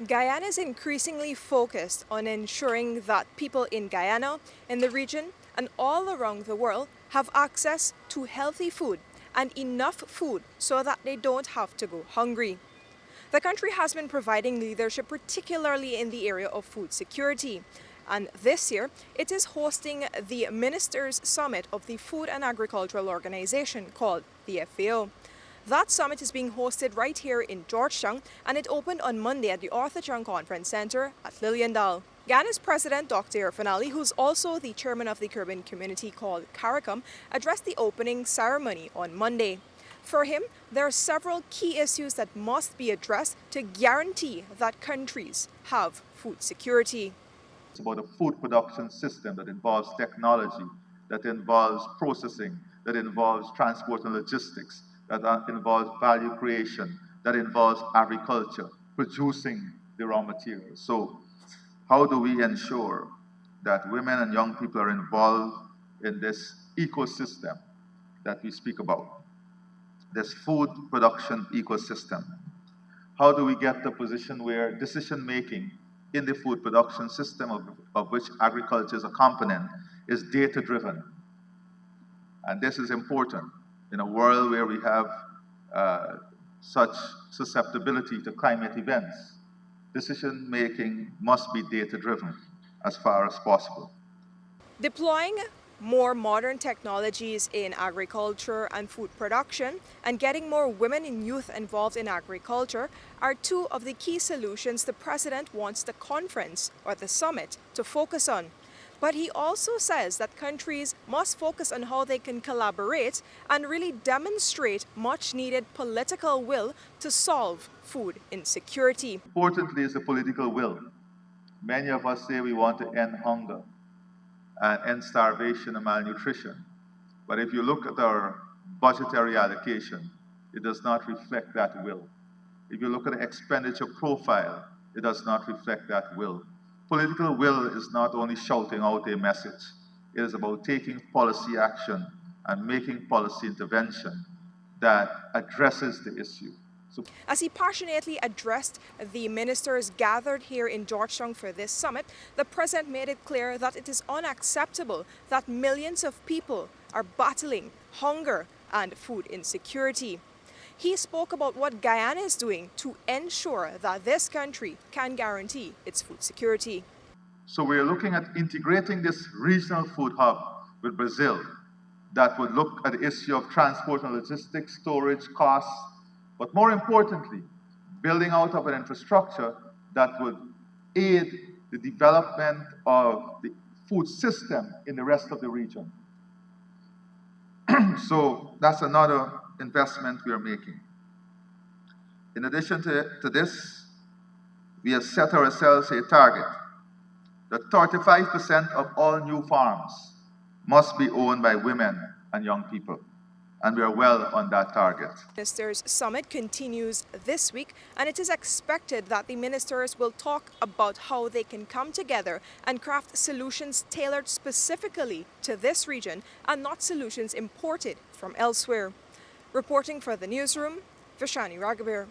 Guyana is increasingly focused on ensuring that people in Guyana, in the region, and all around the world have access to healthy food and enough food so that they don't have to go hungry. The country has been providing leadership, particularly in the area of food security. And this year, it is hosting the Ministers' Summit of the Food and Agricultural Organization called the FAO. That summit is being hosted right here in Georgetown, and it opened on Monday at the Arthur Chung Conference Centre at Liliendal. Ghana's President Dr. Irfaan Ali, who's also the chairman of the Caribbean community called CARICOM, addressed the opening ceremony on Monday. For him, there are several key issues that must be addressed to guarantee that countries have food security. It's about a food production system that involves technology, that involves processing, that involves transport and logistics, that involves value creation, that involves agriculture, producing the raw materials. So how do we ensure that women and young people are involved in this ecosystem that we speak about, this food production ecosystem? How do we get to a position where decision-making in the food production system, of which agriculture is a component, is data-driven? And this is important in a world where we have such susceptibility to climate events. Decision-making must be data-driven as far as possible. Deploying more modern technologies in agriculture and food production and getting more women and youth involved in agriculture are two of the key solutions the president wants the conference or the summit to focus on. But he also says that countries must focus on how they can collaborate and really demonstrate much needed political will to solve food insecurity. Importantly is the political will. Many of us say we want to end hunger and end starvation and malnutrition. But if you look at our budgetary allocation, it does not reflect that will. If you look at the expenditure profile, it does not reflect that will. Political will is not only shouting out a message, it is about taking policy action and making policy intervention that addresses the issue. As he passionately addressed the ministers gathered here in Georgetown for this summit, the president made it clear that it is unacceptable that millions of people are battling hunger and food insecurity. He spoke about what Guyana is doing to ensure that this country can guarantee its food security. So we're looking at integrating this regional food hub with Brazil that would look at the issue of transport and logistics, storage, costs, but more importantly, building out of an infrastructure that would aid the development of the food system in the rest of the region. So that's another investment we are making. In addition to this, we have set ourselves a target that 35% of all new farms must be owned by women and young people. And we are well on that target. Ministers' Summit continues this week, and it is expected that the ministers will talk about how they can come together and craft solutions tailored specifically to this region and not solutions imported from elsewhere. Reporting for the newsroom, Vishani Raghavir.